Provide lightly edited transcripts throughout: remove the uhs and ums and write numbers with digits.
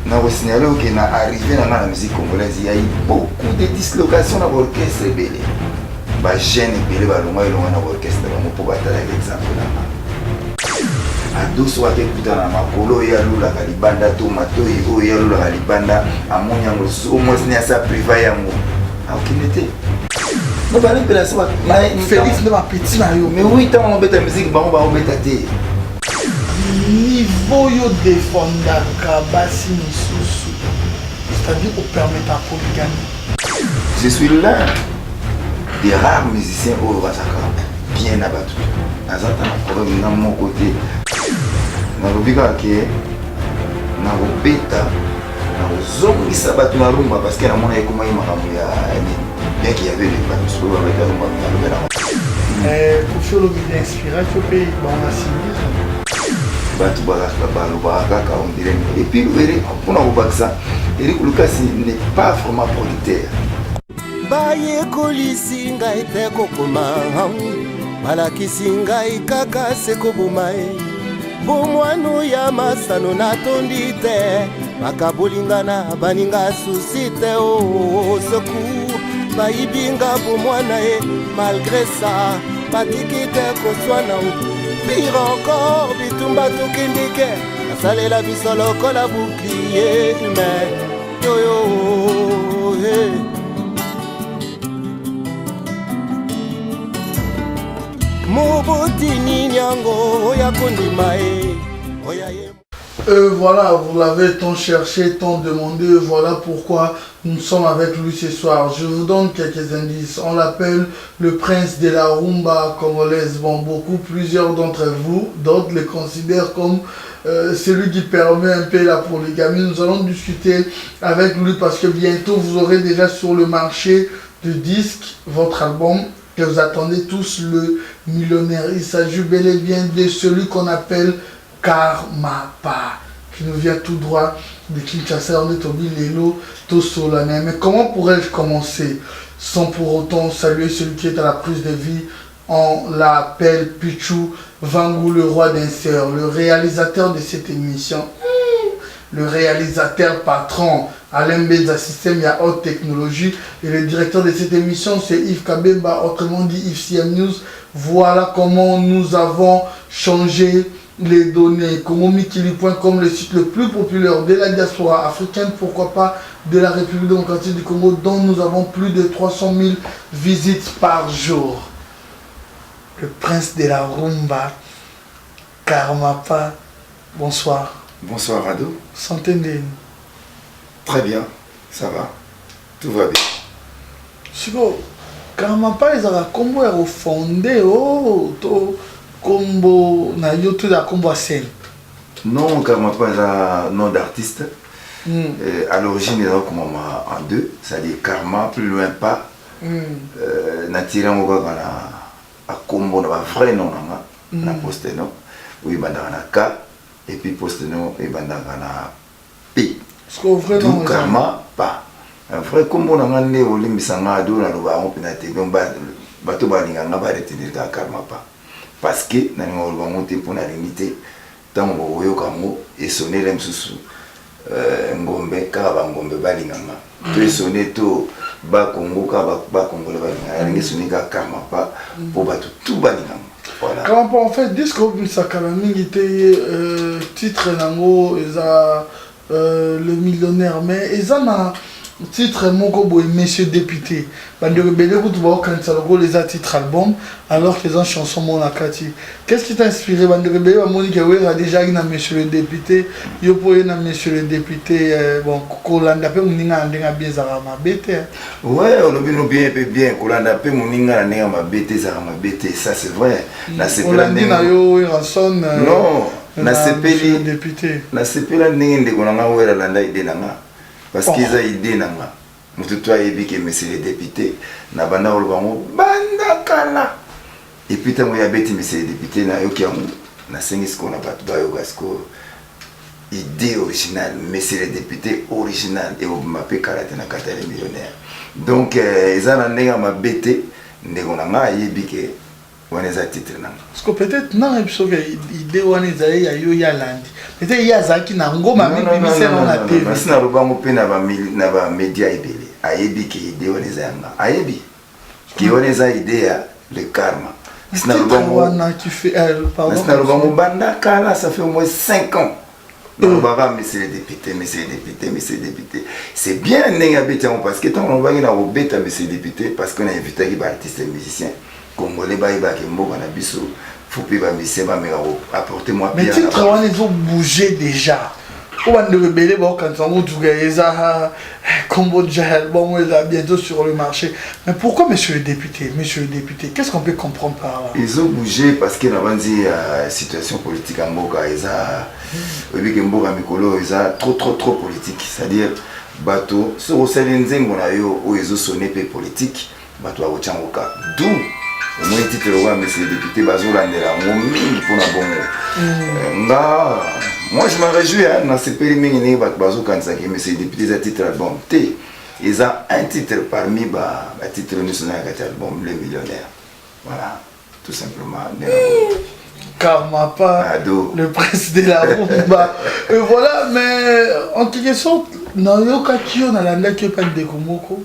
na signaler que na arrivé dans la musique congolaise, il y a eu beaucoup de dislocations dans l'orchestre belé. Ba jeune belé ba longa longa na orchestre ba pour batala l'exemple là. Ado so ake kutana makolo ya lula kalibanda to matoi o ya lula kalibanda amonya ngoso mo snya sa priva yango. Akinete. No ba lepela sa Félix de ma petite Mario. Mais oui, tant on beta musique ba on beta te. Niveau yo défendaka basi misusu. C'est-à-dire qu'on permet ta polygamie. Je suis l'un des rares musiciens au Rwasaka bien abattu. Azata na problème na mon côté. Na rubika ke na robeta na zongisa batu na rumba parce que na mona ekoma imakamu ya bien qu'il y avait des bateaux sur le rumba na lobela. Pour faire le video inspiration pays bon na civisme. Batu balobaka on dirait et puis pour na robaksa Eric Lucas n'est pas vraiment producteur. Baye kolisi ngai te kokoma balakisi ngai kaka seko bomae bomwano ya masano natondi te bakabolingana baninga susi te o seku bayibinga bomwana e malgré ça batiki te koswana pire encore bitumba tokindike asalela biso lokola bouclier humain yoyo hey. Voilà, vous l'avez tant cherché, tant demandé, voilà pourquoi nous sommes avec lui ce soir. Je vous donne quelques indices. On l'appelle le prince de la rumba congolaise. Bon, plusieurs d'entre vous, d'autres le considèrent comme celui qui permet un peu la polygamie. Nous allons discuter avec lui parce que bientôt vous aurez déjà sur le marché de disques votre album que vous attendez tous, le millionnaire. Il s'agit bel et bien de celui qu'on appelle Karmapa, qui nous vient tout droit de Kinshasa. On est au Bilelo, Tosolane. Mais comment pourrais-je commencer sans pour autant saluer celui qui est à la prise de vie? On l'appelle Pichou Vangou, le roi d'un sœur, le réalisateur de cette émission, le réalisateur patron Alain Beza Système à haute technologie, et le directeur de cette émission c'est Yves Kabemba, autrement dit Yves CM News. Voilà comment nous avons changé les données. Komomikili.com, le site le plus populaire de la diaspora africaine, pourquoi pas de la République démocratique du Congo, dont nous avons plus de 300 000 visites par jour. Le prince de la rumba, Karmapa, bonsoir. Bonsoir Rado. Santé. Très bien, ça va, tout va bien. Siko, Karmapa ils ont combo est fondé to combo na youtube da combo scène. Non, Karmapa est un nom d'artiste. À l'origine il a commencé en deux, c'est-à-dire Karma plus loin pas. Natiré on va à combo na vrai nom na poste non. Oui bandana na K et puis poste non et bandana na P. Tout Karma pas. Un vrai combo na ngane olimbisanga ado na loba on penate donc bato balinga ngaba retenir ka Karma pas. Parce que na ngolo monter pour na limiter tant on voyo kamo et sonner les msusu ngombe ka ba ngombe balinga nga. To sonner to ba Congo ka ba Congo le balinga ngi sonner ka Karma pas pour bato tout balinga. Voilà. Karma en fait disco misakala mingi te titre nango eza le millionnaire, mais ils ont un titre Mokobo et Monsieur Député. Les titres album alors que les chansons monakati. Qu'est-ce qui t'a inspiré? Monique a déjà eu Monsieur le Député. Yo poye na Monsieur le Député. Bon, Kolanda pe muninga ndenga bien zara ma bête. Ouais, on a bien. Kolanda pe muninga ndenga ma bête zara ma bête. Ça c'est vrai. Na c'est pas na yo ranson. Non. Na sepeli député na sepela ndenge ndeko na nga wera landa ide na nga parce qu'ils a idée na nga mutu toi yebi ke monsieur le député na banda olobango banda kala et puis tango ya beti monsieur le député na yoki yango na sengi sko na batu ba yoga sko idée originale monsieur le député original et au mapé karate na kata les millionnaires donc ils a na ndenge ma bete ndeko na nga yebi ke on les a titres. Parce que peut-être non, il idée on les a eu ya landi. était yazaki na ngoma bibi c'est dans la TV parce na lobango pe na ba média ebele ayebi ki idée on les anga ayebi ki on les a idée le karma c'est na lobango qui fait pardon c'est na lobango banda kala ça fait au moins 5 ans. Monsieur le député, monsieur le député, monsieur le député. C'est bien parce que tant on va y monsieur le député parce qu'on a invité des artistes et musiciens congolais, faut apporter moi bien. Mais tu travailles, ils ont bougé déjà. On va nous rebeller quand on va bientôt sur le marché. Mais pourquoi monsieur le député, qu'est-ce qu'on peut comprendre par là? Ils ont bougé parce que nous avons dit la situation politique en Mboka, ils ont trop politique. C'est-à-dire, bateau, sur le Sénégal, ils ont sonné politique, bateau à Ochangoka. D'où moi titre monsieur le député bazolandela mingi pour na bongo moi je me réjouis dans ce périmètre ni bazo kanisa que monsieur le député a titre album T ils ont un titre parmi ba titre national album Les Millionnaires, voilà tout simplement. Karma pas le prince de la rumba voilà. Mais en quelque sorte dans le cas qui on a la que pas de Komoko.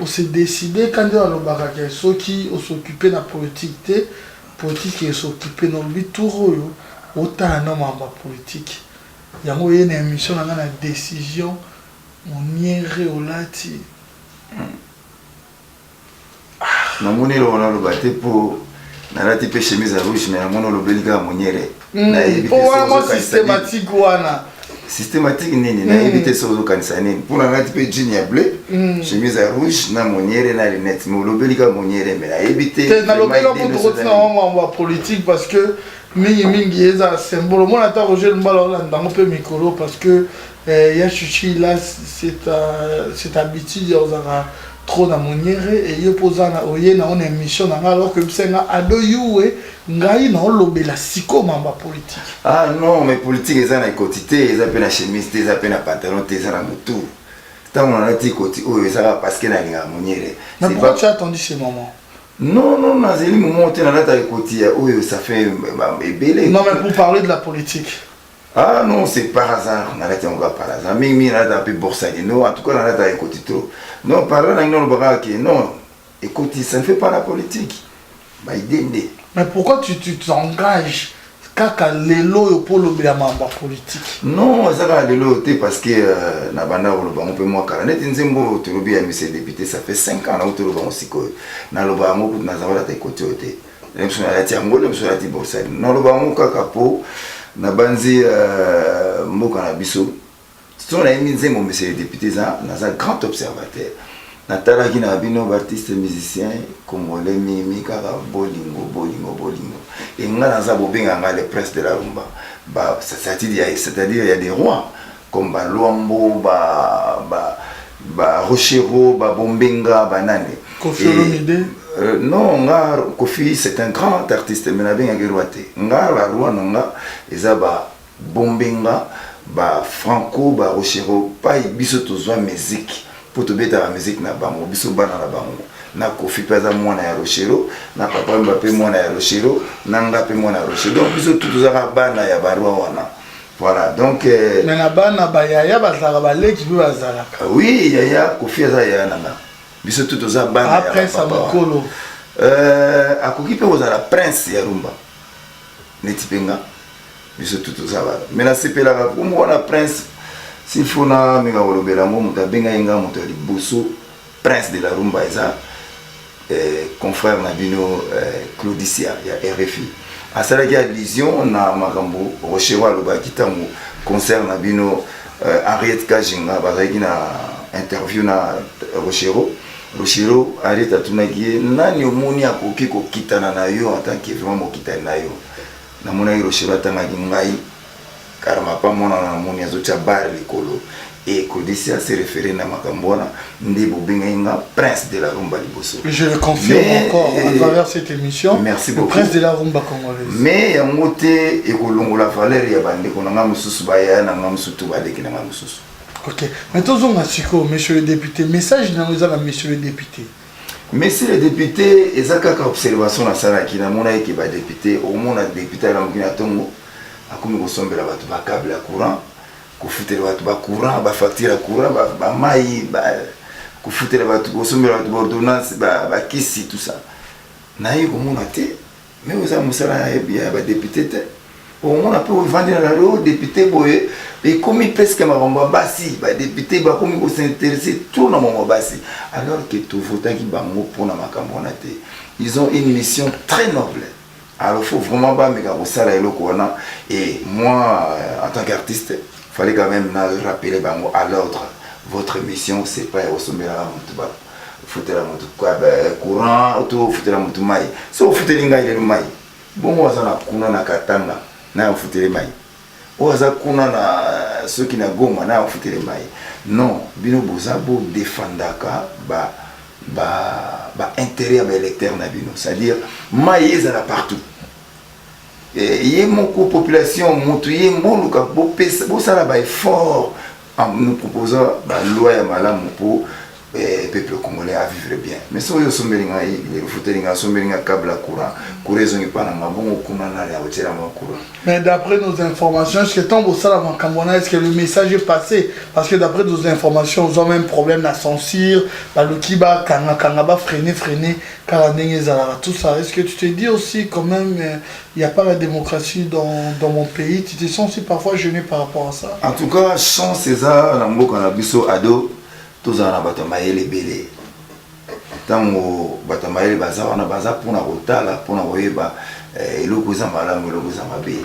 On s'est décidé quand on a le barrage, ceux qui s'occupaient de la politique, qui s'occupaient de la tout autant un homme en politique. Il y a une émission, on a une décision, on y est réolati. On a le bâté pour la type chemise rouge, mais on a le belga moniere. Pour systématique systématique nini na éviter sozo kanisa nini pour na ngati pe jean ya bleu chemise rouge na moniere na lunette mais lobelika moniere mais na éviter na lobela pour trop na en politique parce que mingi eza symbole moi ata Roger Mbalo là dans peu micro parce que ya chuchi là c'est habitude ya trop na moniere et yo posa na oye na on émission na alors que bisenga ado yuwe ngai na lobela siko mamba politique. Ah non mais politique eza na quotité eza pe na chemise eza pe na pantalon eza na mutu tant on a dit côté oh eza parce que na linga moniere. Mais pourquoi tu as attendu ce moment? Non na zeli moment te na lata côté oh ça fait belé. Non mais pour parler de la politique. Ah non, c'est par hasard, on a été encore par hasard. Mais il a tapé Borsalino, en tout cas, on a été écouté trop. Non, par là, non, écoute, ça ne fait pas la politique. Mais pourquoi tu t'engages kaka lelo pour le politique? Non, ça va lelo parce que Nabanda on peut moi car net nzembo to lobi à monsieur député ça fait 5 ans là to lobi aussi ko na loba ngo na zavala ta côté oté. Même sur la tiango, même sur la Borsalino. Non loba ngo kaka po na banzi mboka na biso son na minze mo monsieur le député ça na grand observateur na talaki na bino artiste musicien congolais mimi kaka bolingo et nga na za bobenga nga le prince de la rumba ba c'est-à-dire il y a des rois comme ba Luambo ba Rochero ba Bombenga ba nane Kofi Olomide. Non, nga Kofi c'est un grand artiste mais na benga geroate nga la roi nga ezaba Bombenga ba Franco ba Rochero pa biso tozwa musique pour te beta la musique na bango biso bana na bango na Kofi peza mwana ya Rochero na papa Mbappé mwana ya Rochero na nga pe mwana ya Rochero donc biso tozaka bana ya barwa wana. Voilà, donc mais na bana ba yaya bazala ba leki bi bazala. Oui, yaya Kofi za yaya nanga. Biso toza bana ya prince Mokolo. Akoki pe ozala prince ya rumba. Netipenga. Biso toza bana. Mais na sepela ko mona prince s'il faut na menga olobela mo muta benga yenga muta liboso prince de la rumba eza confrère na bino Claudicia ya RFI. Asalaki allusion na makambo Rochewa lobaki tango concert na bino Henriette Kajinga bazaki na interview na Rochero Henriette atunaki nani omoni akoki kokitana na yo en tant que vraiment mokitani na yo namona Rochero atangaki ngai karama pa mona na moni azocha bar likolo et Claudicia s'est référé na makambona ndebo benga prince de la rumba liboso. Je le confirme encore à travers cette émission. Merci beaucoup. Le prince de la rumba congolaise. Mais ya ngote ekolongola valeur ya bande ko nga mususu baya na nga mususu baleki na nga mususu. OK. Maintenant on a siko monsieur le député message na nous a monsieur le député. Monsieur le député ezaka ka observation na sala ki na mona eke ba député au mona député la mukina tongo akomi kosombela bato ba câble ya courant kofutela bato ba courant ba facture ya courant ba mai ba kofutela bato kosombela bato ba ordonnance ba kisi tout ça nayi komona te mais oza musala ya ba député te on a pu vendre la rue député boye et comme presque makambo basi ba député ba komi ko s'intéresser tout na makambo basi alors que tout vote qui bango pour na makambo na te ils ont une mission très noble. Alors il faut vraiment pas me garder et moi en tant qu'artiste il fallait quand même rappeler bango à l'ordre votre mission c'est pas au sommet là foutre la moto quoi courant auto foutre la moto mai so foutre linga ile mai bon waza na kuna na katanga na foutre mai waza kuna na ceux qui na goma na foutre mai non bino bozabo défendaka intérêt à l'électeur na bino c'est-à-dire mai ezala partout et mon population monte yé mon luka bo pesa bo sala ba effort en nous proposant la loi ya malamu pour peuple congolais à vivre bien mais so yo sombelinga il faut tenir sombelinga câble courant couraison ni pana ngabongo kuna na ya otela ma courant. Mais d'après nos informations est-ce que tombe ça la Cambona est-ce que le message est passé parce que d'après nos informations ils ont même problème na censure ba lukiba kanga ba freiner car ndenge zala tout ça est-ce que tu te dis aussi quand même il y a pas la démocratie dans mon pays tu te sens aussi parfois gêné par rapport à ça. En tout cas chance César na mboka na biso ado tozana bato mayele belé tango bato mayele baza wana baza pona kotala pona koyeba eloko za malamu eloko za mabe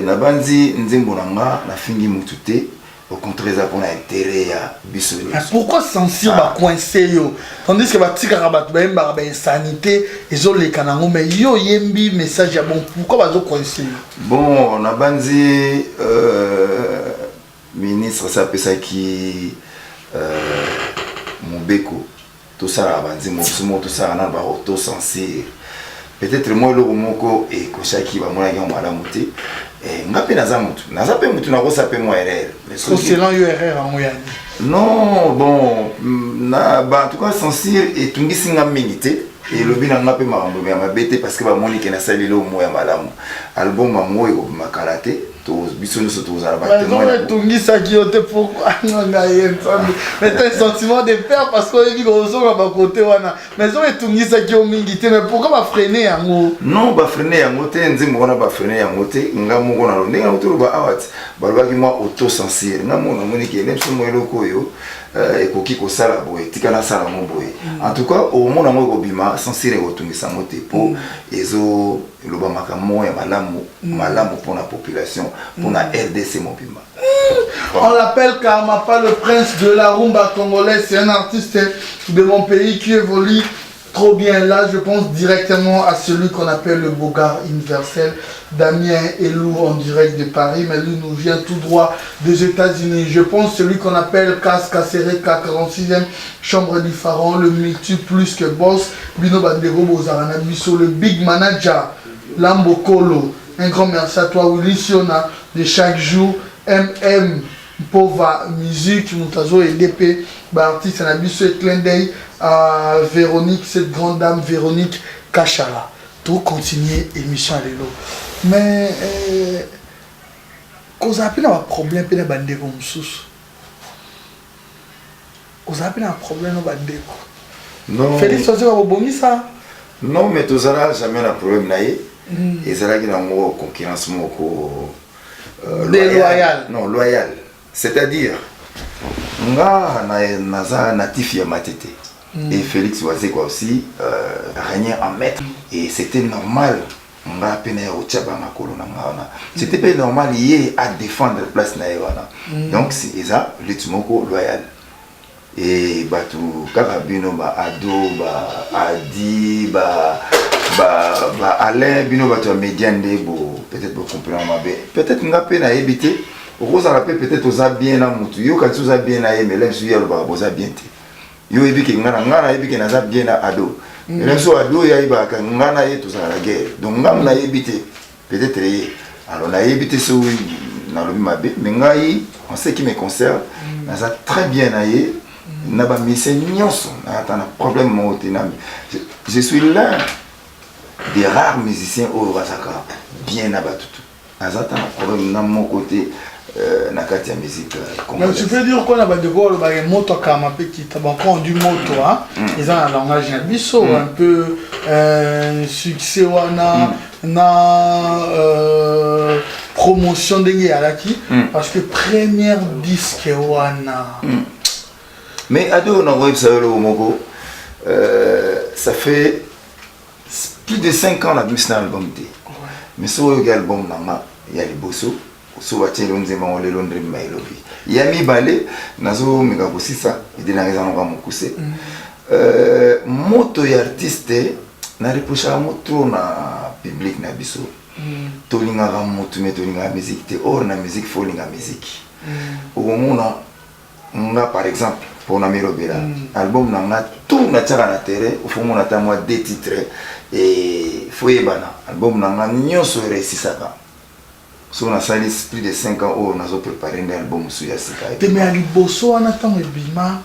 na banzi nzembo nanga na fingi mutu te au contraire za pona intérêt ya biso. Pourquoi censure ba coincé yo tandis que ba tika bato ba yemba ba insanité ezo leka nango mais yo yembi message ya bon pourquoi bazo coincé bon na banzi ministre ça pesa qui Mobeko, tout ça, tout ça, on a auto censé. Peut-être moi le moko et koshaki va moi la malamuté et ngape naza pe mutu na kosa pe moi erreur mais c'est là yo erreur en moyenne non bon na ba en tout cas censure et tungisi nga mingité et le bina ngape marambo ya mabete parce que ba moni ke na salilo mo ya malamu album mo e ko makalate biso nous sommes à la bataille. Pourquoi mais t'as un sentiment de peur parce qu'on dit qu'on sort à côté mais on est tout ça qui ont mingité mais pourquoi va freiner un mot non va freiner un mot t'es on a pas freiner un mot t'es nga mo na londe nga autour ba awat ba ba ki moi auto censure nga mo na moni ki même so mo eloko yo et koki ko sala boy tikana sala mo boy en tout cas au monde mo ko bima censure ko tungisa moté pour ezo le ba makamo ya malamu pour la population pour la RDC Mobimba. On l'appelle Karmapa, le prince de la rumba congolaise. C'est un artiste de mon pays qui évolue trop bien. Là, je pense directement à celui qu'on appelle le Bogard universel, Damien Elou, en direct de Paris, mais lui nous vient tout droit des États-Unis. Je pense celui qu'on appelle Kasereka, 46e chambre du pharaon, le multi plus que boss, Bino Bandego Bozarana Bisso, le big manager, Lambo Kolo. Un grand merci à toi, Willy Siona, de chaque jour. MM, Pova Musique, Moutazo et DP, artiste, un abus et clin d'œil à Véronique, cette grande dame Véronique Kachala. Tout continuer émission à l'élo. Mais, quand on a un problème, on a un problème comme ça. On a un problème, on a un problème. Non. Félix, tu as un ça? Non, mais tu n'as jamais un problème. Et c'est là qu'il y a une concurrence loyal. Non, loyal. C'est-à-dire, nga naza natif ya matete. Et Félix Oazé quoi aussi régner en maître. Et c'était normal. Nga pene au tchaba na kolona nga. C'était pas normal hier à défendre la place na wana. Donc c'est ça le tumoko loyal. Et batu kakabino ba ado ba adi ba Alain bino bato médiane bo peut-être pour comprendre ma bé peut-être nga pe na éviter rose à la paix peut-être aux bien na mutu yo quand aux bien na mais là sur ba boza bien te yo ebiki nga na ebiki na za bien na ado mais so ado ya iba ka nga na yeto za la guerre donc nga na éviter peut-être alors na éviter so na lo ma bé mais nga yi en ce qui me concerne na za très bien na ye na ba mission nyonso na ta na problème mo tenami je suis là des rares musiciens au Razaka bien abattu. azata un problème dans mon côté na kati ya musique mais tu peux dire qu'on a des gros le moto kama pe qui t'a bon du moto hein ils ont un langage na biso un peu succès wana na promotion de Yalaki parce que première disque wana mais ado na web ça le moko ça fait plus de 5 ans la mise na album té mais sur le album nanga il y a les bosso so watchelo nzema ole Londres mailovi yami balé nazo mega kosisa idina ngeza ngo mukuse moto ya artiste na reprocha moto na public na biso tolinga ga moto me tolinga musique te or na musique folinga musique omona nga par exemple pour na mirobela album na nga tout na tchaka na terre faut mona ta moi deux titres et foyebana album na nga nyonso resisaka. Si on a sali plus de 5 ans, on a préparé un album sur Yassika. Mais à Liboso, on attend le bima,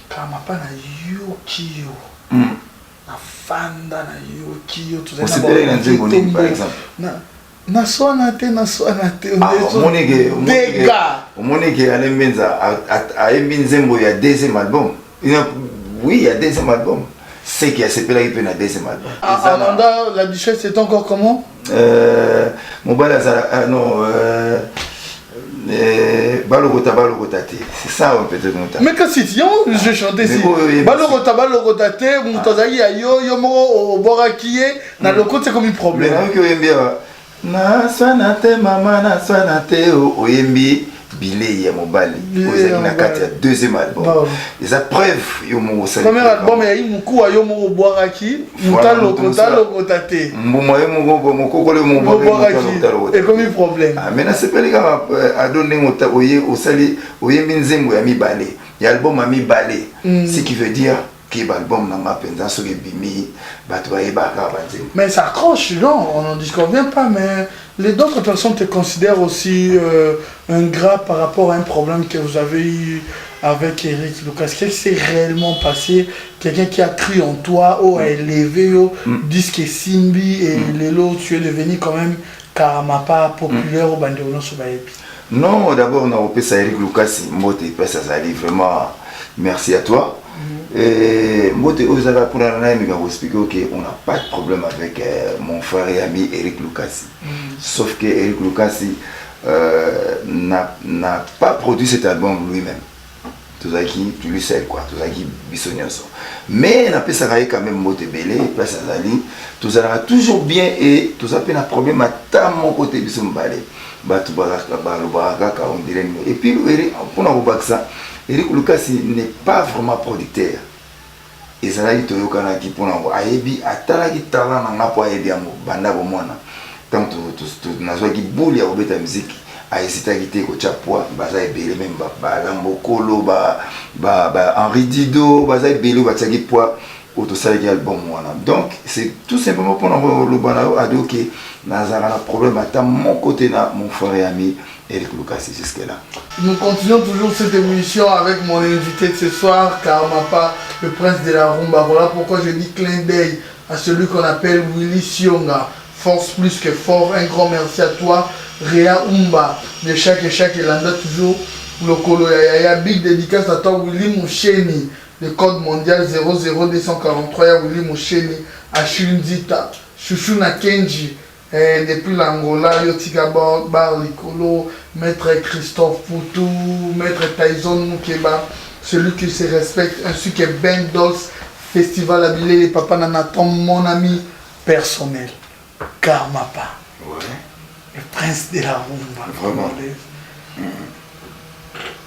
car ma pas na Yokio. Na Fanda na Yokio. On s'est payé un Zemboni, par exemple. Na soanate. Dégâts. Au Monique, Alain Benza a émis Zembo, il y a deuxième album. Oui, il y a deuxième album. C'est qui a séparé un deuxième album. Amanda, la duchesse, c'est encore comment? Mobile non Balogotate, c'est ça peut-être. Mais que si je chantais si Balogotate, Moutazaki ayo yomo borakie na loko c'est comme un problème. Na swanate mama na swanate oyembi bilé ya mobile ozaki na kati ya deuxième album eza preuve yo mo osali premier album ya muku ayo mo boaraki mutalo tate mbuma yo moko le mo boaraki et comme un problème mais na sepeli ka adonner ngota oye osali oyembi nzembo ya mibale ya album ya mibale ce qui veut dire album na mapenza so bimi bato bayebaka banzembo. Mais ça accroche, non, on n'en disconvient pas, mais les d'autres personnes te considèrent aussi ingrat par rapport à un problème que vous avez eu avec Eric Lucas. Qu'est-ce qui s'est réellement passé? Quelqu'un qui a cru en toi, a élevé, disque Simbi, et Lelo, tu es devenu quand même Karamapa populaire au Banderono Sobaepi. Non, d'abord, on a repris ça Eric Lucas, moi, ça allait vraiment, merci à toi. Et moi, on n'a pas de problème avec mon frère et ami Eric Lucas. Sauf que Eric Lucas n'a pas produit cet album lui-même. Tout ça qui lui seul quoi, tout ça qui bisognoso. Mais on a ça quand même moté belé, place à Zali, tout ça sera toujours bien et tout ça peut un problème à ta mon côté bisum balé. Batu baraka baraka on dirait. Et puis pour nous ça, Eric Lucas n'est pas vraiment producteur. Et ça là il toyo kana ki pour nous ayebi atala ki talent na ngapo ayebi amo banda bo mwana. Tant tout nazo ki bouli ya obeta musique. Aïsita Guité Kochapua, Baza et Bélé, même Lambo Kolo, Henri Dido, Baza et Bélé, Batsagi Poa, Autosagi album. Donc, c'est tout simplement pour nous le banao à dire que Nazara a un problème à mon côté, mon frère et ami Eric Lucas, jusque-là. Nous continuons toujours cette émission avec mon invité de ce soir, Karamapa, le prince de la rumba. Voilà pourquoi je dis clin d'œil à celui qu'on appelle Willy Sionga. Force plus que fort, un grand merci à toi. Réa Umba, de chaque Landa toujours le Kolo Yaya, big dédicace à toi Willy Moucheni, le code mondial 00243, Willy Moucheni, Achille Nzita, Chouchou Nakenji, depuis l'Angola, Yotika Bar Likolo, Maître Christophe Poutou, Maître Tyson Moukeba, celui qui se respecte, ainsi que Ben Dols, Festival Abilé, les papas Nanaton, mon ami personnel, Karamapa. Ouais. Le prince de la rumba. Vraiment.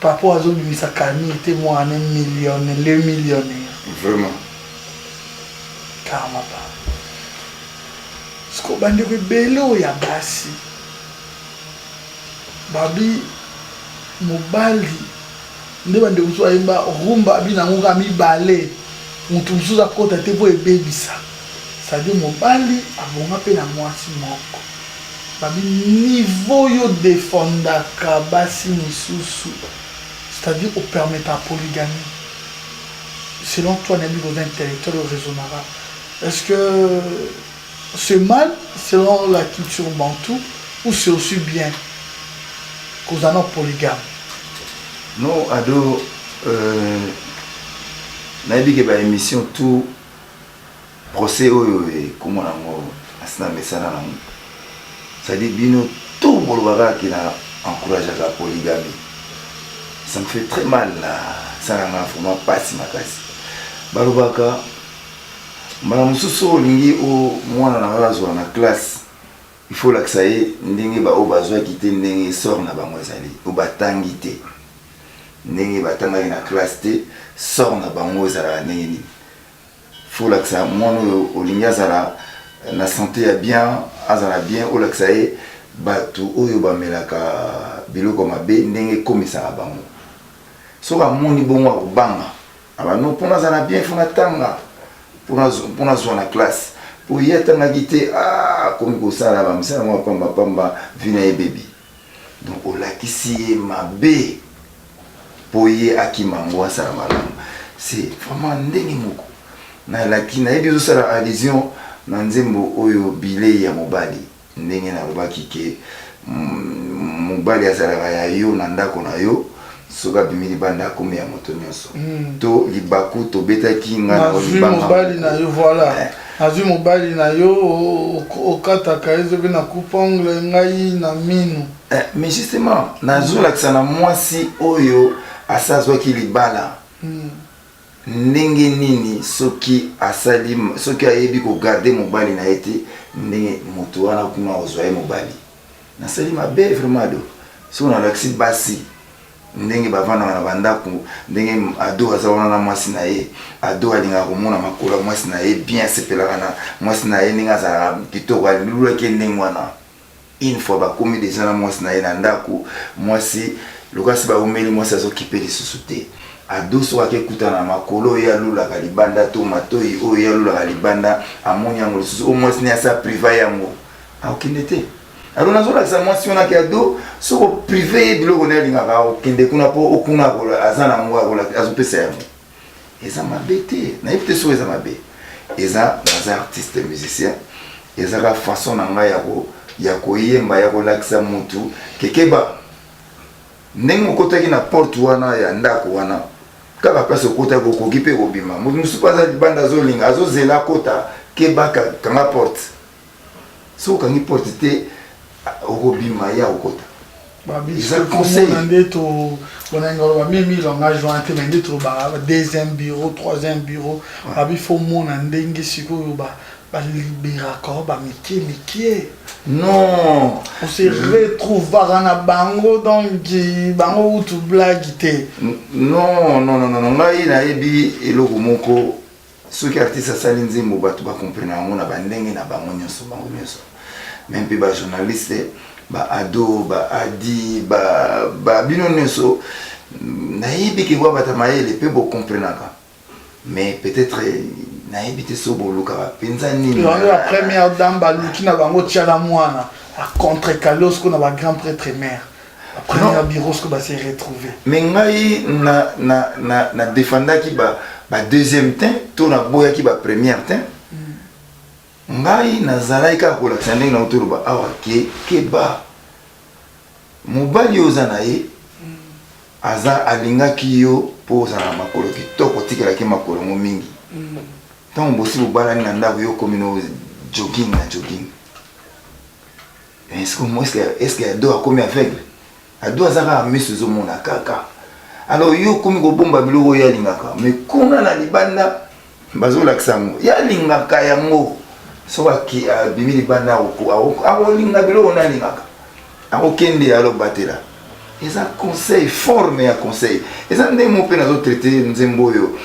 Papa Azo Misakani était moi un millionnaire, le millionnaire. Vraiment. Karamapa. Ce qu'on a dit bello ya basi. Babi mobali. Nde bande uso aimba rumba abi na ngunga mi balé. Mutu uso akota te po ebebisa. Ça dit mobali abonga pe na mwasi moko. Babi niveau yo défendaka basi misusu, c'est-à-dire au permettre la polygamie. Selon toi, niveau intellectuel ou raisonnable, est-ce que c'est mal selon la culture bantou ou c'est aussi bien qu'on a notre polygame? Non, ado, nayebi ke ba émission tout procès oyo comment nango asina mesana nango. C'est-à-dire bino tout bolobaka qui na encourage la polygamie. Ça me fait très mal là, ça n'a vraiment pas si makasi. Balobaka mbala mususu olingi o mwana na bazwa na classe. Il faut que ça y est, ndenge ba obazwa kité ndenge sort na bango ezali, o batangi te. Ndenge batanga na classe te, sort na bango ezala ndenge ni. Faut que ça mwana olingi azala na santé ya bien, azala bien o la ça y est, batu oyo bamelaka biloko mabe ndenge komisa na bango. Soka moni bongo akobanga. Aba no pona zala bien fona tanga. Pona zo na classe. Pour y être ngité comme ko sala ba msala mo pamba vina e baby. Donc o la kisi mabe pour y akimango sala malamu. C'est vraiment ndenge moko. Na la kina e bizo sala allusion na nzembo oyo bile ya mobali. Ndenge na lobaki ke mobali azala ya yo na ndako na yo. Soka bimili banda komi ya moto nyonso. To libaku to beta kinga na libanga. Mobali na yo voilà. Azu mobali na yo okata kaizo bina coupongle ngai na minu. Mais justement, nazo laksana mwasi oyo asazwa ki libala. Ndenge nini soki asali soki ayebi ko garder mobali na ete ndenge moto wana kuna ozwa mobali. Na sali mabe vraiment do. So na laksi basi ndenge bavana na bandako ndenge ado azawana na mwasi na ye ado alinga komona makola mwasi na ye bien sepelaka na mwasi na ye ndenge azala kitoko alilula ke ndenge wana une fois bakomi déjà na mwasi na ye na ndako mwasi lokasi baumeli mwasi azokipe lisusu te ado so akekuta na makolo ya lulaka libanda to matoi oyo ya lulaka libanda amoni yango lisusu o mwasi ne asa priva yango akende te. Alors nous avons la mention à cadeau sur le privé de l'organisme qui est kuna po okuna kola azana mwa kola azopesa. Et ça m'a bêté. Na ipte so ça m'a bé. Et ça dans artiste musicien. Et ça la façon nanga ya ko yemba ya ko laksa mutu kekeba. Ndenge kota ki na porte wana ya ndako wana. Kaka place kota ko kokipe ko bima. Musu pas za banda zo linga azo zela kota keba kanga porte. So kangi porte te okobima ya okota babisa conseil ndeto bonangolo ba mimi langage jointe ndeto ba deuxième bureau troisième bureau babi faut mona ndenge sikoyo ba libéra ko ba mikie non on se retrouve na bango donc bango utu blague te non ngai na ebi eloko moko soki artiste asali nzembo bato ba comprendre ngo na bandenge na bango nyonso même puis ba journaliste ba ado ba adi ba bino nyonso na yebi ke bwa bata mayele pe bo comprendre mais peut-être na yebi te so bo luka ba penza nini la première dame ba luki na bango tiala mwana a contre Carlos ko na ba grand prêtre mère la première bureau ko ba se retrouver mais ngai na défendaki ba deuxième temps to na boya ki ba première temps ngai nazalai ka kolakisa ndenge na otoloba awa keba mobali oza na ye aza alingaki yo mpo ozala makolo kitoko tikelaki makolo ngo mingi ntango bosi bobalani na ndako yo komi no jogging na jogging est-ce que ado akomi aveugle ado azaka miso ezomona kaka alors yo komi kobomba biloko oyo alingaka mais kuna na libanda bazolakisa yango yalingaka yango soba ki bimili bana akolinga biloko nalingaka akokende alobatela eza conseil forme ya conseil eza nde mo mpe nazotraite nzembo oyo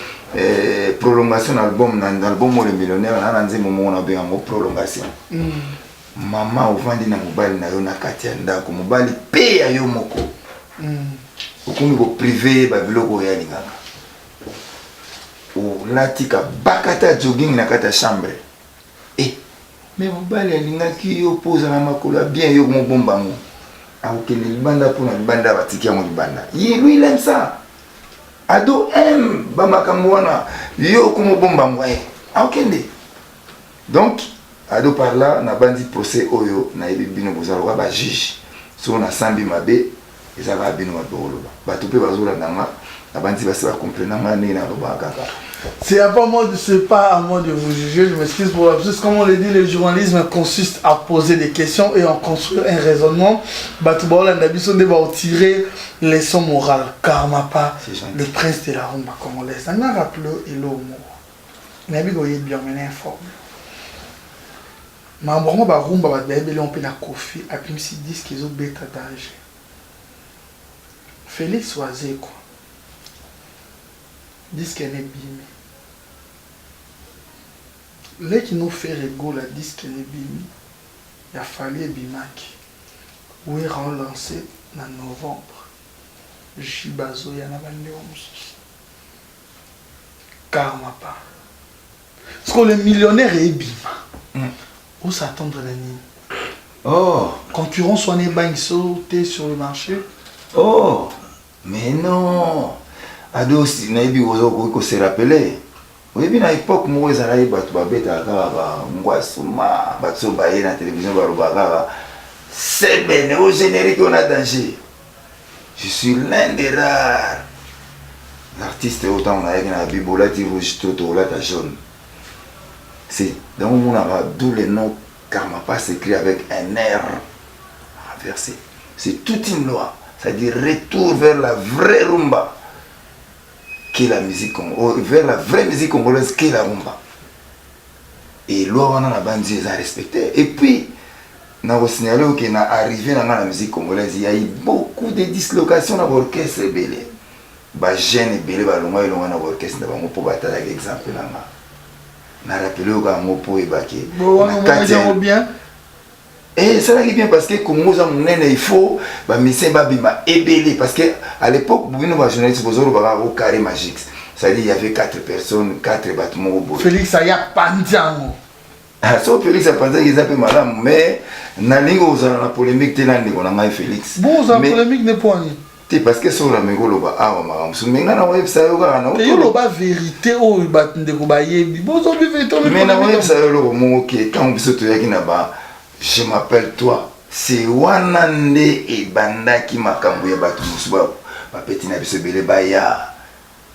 prolongation na album ole millionnaire na nzembo moko nabenga yango prolongation mama ovandi na mobali na yo na kati ya ndako mobali mpe ya yo moko okomi koprive babiloko oyo alingaka olatika bakata jogging na kati ya chambre mais mobali alingaki yo poza na makolo bien yo mobomba ngo akokende libanda mpona libanda batiki yango libanda lui il aime ça ado aime bamakambo wana yo komobomba ngo akokende donc ado par là na bandi procès oyo na yebi bino bozaloka ba juge so na sambi mabe ezala bino maboloba bato pe bazolanda nga na bandi basi ba comprendre nga ne na loba kaka. C'est pas à moi de vous juger, je m'excuse pour la plus. Comme on le dit, le journalisme consiste à poser des questions et en construire un raisonnement. Batoubaola Ndabiso va tirer les leçons morales. Karmapa, le prince de la rumba congolaise. On a rappelé Elo Mo. Il a bien mené informé. Mais on va rumba, on peut Kofi, à puis si disent qu'ils ont bêta d'âge. Félix Oazé, quoi. Disque qu'elle est bimé. Là qui nous fait rigolo, la disque qu'elle est bimé, il a fallu bimaki. Où est relancé en novembre. Jibazo y en a bandé au moussous. Karma pas. Parce que le millionnaire est bima. Où s'attendre la nuit? Oh! Concurrents soit né bang sauté sur le marché. Oh! Mais non! Ado si na yebi ozo ko se rappeler oyebi na époque mo ezala yi bato babeta kaka ngwasuma bato baye na télévision baroba kaka c'est ben au générique on a danger. Je suis l'un des rares artistes autant on a eu na bibola ti rouge toto la ta jaune. C'est dans mon ara d'où le nom Karmapa s'écrit avec un R inversé. C'est toute une loi, c'est-à-dire retour vers la vraie rumba. Qui est la musique vers la vraie musique congolaise qui est la rumba. Et là on a la bande ils a respecté. Et puis on a signalé qu'on est arrivé dans la musique congolaise, il y a eu beaucoup de dislocations dans l'orchestre belé. Ba jeune belé ba longa longa dans l'orchestre na bango pour battre l'exemple là. Na rappelé au gango pour ébaquer. On bien. Et ça va bien parce que comme nous avons il faut bah mission babima ébélé parce que à l'époque vous venez voir journaliste vous aurez au carré magique. C'est-à-dire il y avait 4 personnes, 4 bâtiments au bout. Félix a ya pandiango. Ah so Félix a pandiango ils appellent madame mais na lingo aux la polémique tellement on a mal Félix. Bon la polémique n'est pas ni. C'est parce que sur la mégolo ba ah madame soumenga na web ça yo ka na. Et yo ba vérité o bat ndeko ba yebi. Bon so bi vérité mais na web ça yo lo mo OK quand biso to yaki na ba je m'appelle toi. C'est Wanande et Bandaki Makambu ya batu musuba. Ba petit na biso belé baya.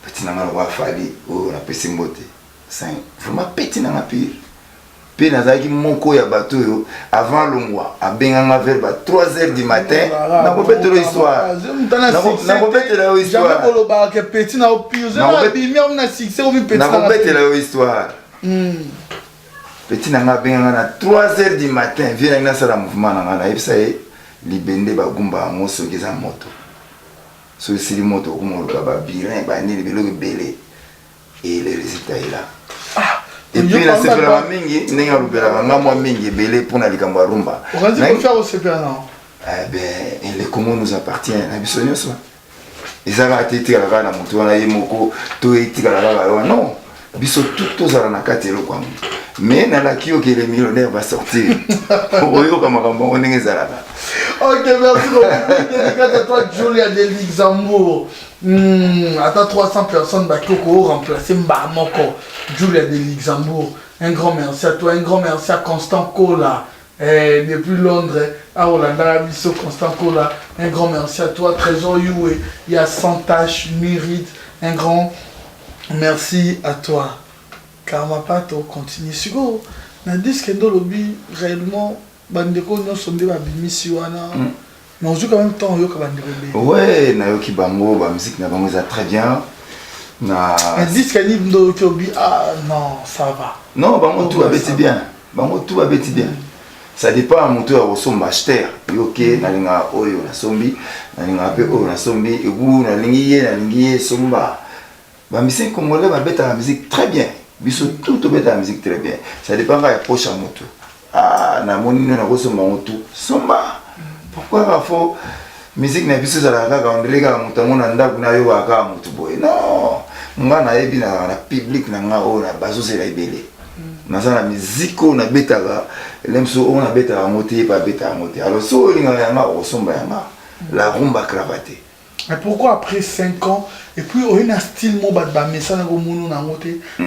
Petit na ngalo wa fali o na pesi mbote. C'est vraiment petit na pire. Puis nazaki moko ya batu yo avant longwa abenganga vers 3h du matin. Na kopete l'histoire. Na kopete la histoire. Jamais koloba ke petit na pire. Na bimi on na succès o bi petit na. Na kopete la histoire. Petit nanga benga na 3h du matin vient na sala mouvement nanga na yebisa e libende bagumba ngoso kiza moto so sili moto ko mo ba birin ba ni belo belé et le résultat est là. Et puis la sepela mingi ninga lubela nga mo mingi belé pour na likambo rumba. On va dire faire au sepela non. Eh ben les communs nous appartient na bisonyo so. Ezaka tete la na moto na yemoko to etika la non. Biso tout za na katelo kwa moto. Mais dans la kio que les millionnaires va sortir. Ok, merci beaucoup. Dédicace à toi, Julia de Luxembourg. Attends, 300 personnes qui ont remplacé Mbamoko. Julia de Luxembourg. Un grand merci à toi. Un grand merci à Constant Kola. Depuis Londres, à Hollande, Constant Kola. Un grand merci à toi, Trésor Yue. Il y a Santache, Mérite. Un grand merci à toi. Karmapa to continue sigo na disque ndo lobby réellement bandeko no sonde ba bimisi wana mais aujourd'hui quand même temps yo ka bandeko be ouais na yo ki bango ba musique na bango ça très bien na un disque ni ndo ki obi ah non ça va non bango tout abeti bien bango tout abeti bien ça dépend à moto ya osomba acheteur yo ke na linga oyo na sombi na linga pe oyo na sombi et vous na lingi somba ba musique congolais ba beta la musique très bien. Biso tout la musique très bien. Ça dépend de la poche à moto. Ah, na moni na koso moto. Somba. Pourquoi il faut musique na biso za la kaka on dirait ka moto ngona ndaku na yo aka moto boy. Non. Nga na yebi na public na nga o na bazo c'est la ibele. Na ça la musique on a beta ga lemso on a beta moto pas beta moto. Alors so linga nga o somba nga la rumba cravatée. Mais pourquoi après 5 ans, et puis on a un style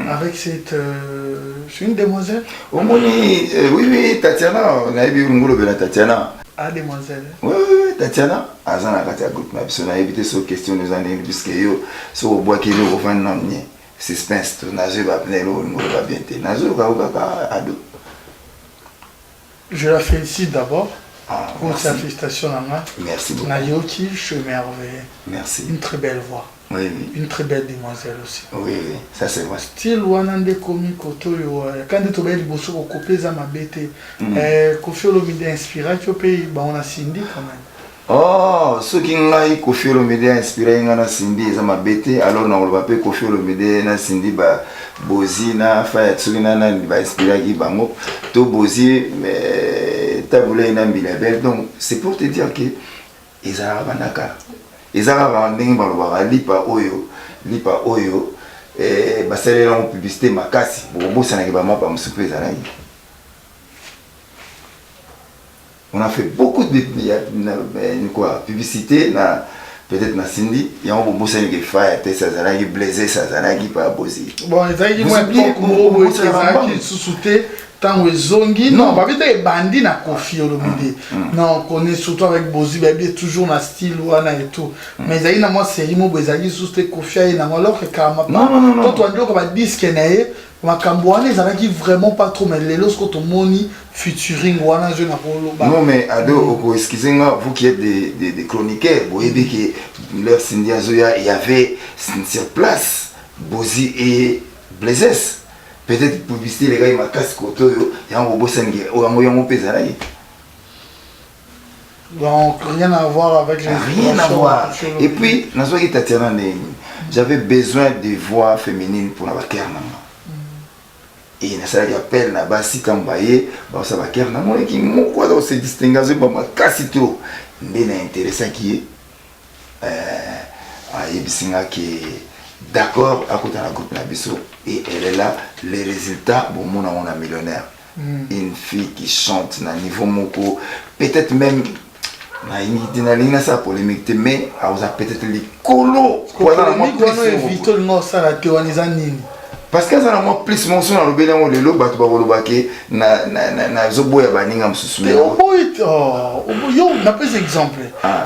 avec cette... c'est une demoiselle? Oui, oui, Tatiana, on a vu une Tatiana. Ah, demoiselle. Oui, Tatiana, Azana Katia Group, on a évité cette question nous en puisque yo, so au bois qui nous refait non suspense, tu n'as pas appelé l'eau, nous va bien te, n'as pas ado. Je la félicite d'abord. Pour Merci. sa félicitation à moi. Merci beaucoup. Nayoki, je suis merveilleux. Merci. Une très belle voix. Oui, oui. Une très belle demoiselle aussi. Oui, oui, ça c'est vrai. Style Wanande comique Otoyo. Quand tu as dit que tu as copié ça, ma bête. Kofi Olomide inspiré, tu pays, on a Cindy quand même. Oh, ceux qui ont Kofi Olomide inspiré, on a Cindy, ça m'a bêté. Alors, on va pas Kofi Olomide, na Cindy, Bozi, na Fayet, Surina, na inspiré qui bango. To Bozi, mais taboulé, na Bilabel. Donc, c'est pour te dire que ils ont Banaka. Ils ont rendu lipa oyo, et basé là en publicité makasi. Bon, ça n'a pas mal pour me surprendre. On a fait beaucoup de publicité, peut-être na Cindy, il y a un beau scène qui fait, ça a été blessé, ça a été pas bossé. Bon, il y a qui sous-souté, tant que Zongi, non, pas vite, bandit na Kofi Olomide. Non, on connaît surtout avec Bozi, il y a toujours un style et tout. Mais il y a une série, il y a sous-souté Kofi, il y a alors que Karma. Non, quand on dit qu'on va dire ce qu'il y a, Makambouane, ça qui vraiment pas trop, mais les lorsque ton money featuring wana je n'ai non mais ado excusez-moi vous qui êtes des chroniqueurs vous voyez que leur Cindy Azoya il y avait sur place Bozi et Blaise peut-être publicité les gars ils m'a cassé koto il y a un beau scène qui au moyen pesa là donc rien à voir avec les rien à voir et puis nazo ki Tatiana j'avais besoin de voix féminines pour la carrière. Et na sala appel na basi kambaye ba ça va ker na moi qui moko dans se distinguer ba makasi trop ndena intéressant qui est ayebisinga qui d'accord à côté de la groupe na biso et elle est là les résultats bon mon on a millionnaire une fille qui chante na niveau moko peut-être même na une sa polémique mais a peut-être les colo voilà moi éviter le non ça la théorisation nini. Parce que ça n'a plus mon son à l'obéir au lélo, bah tu vas voir le baquet, na zoboya baninga msusu. Yo, n'a pas exemple.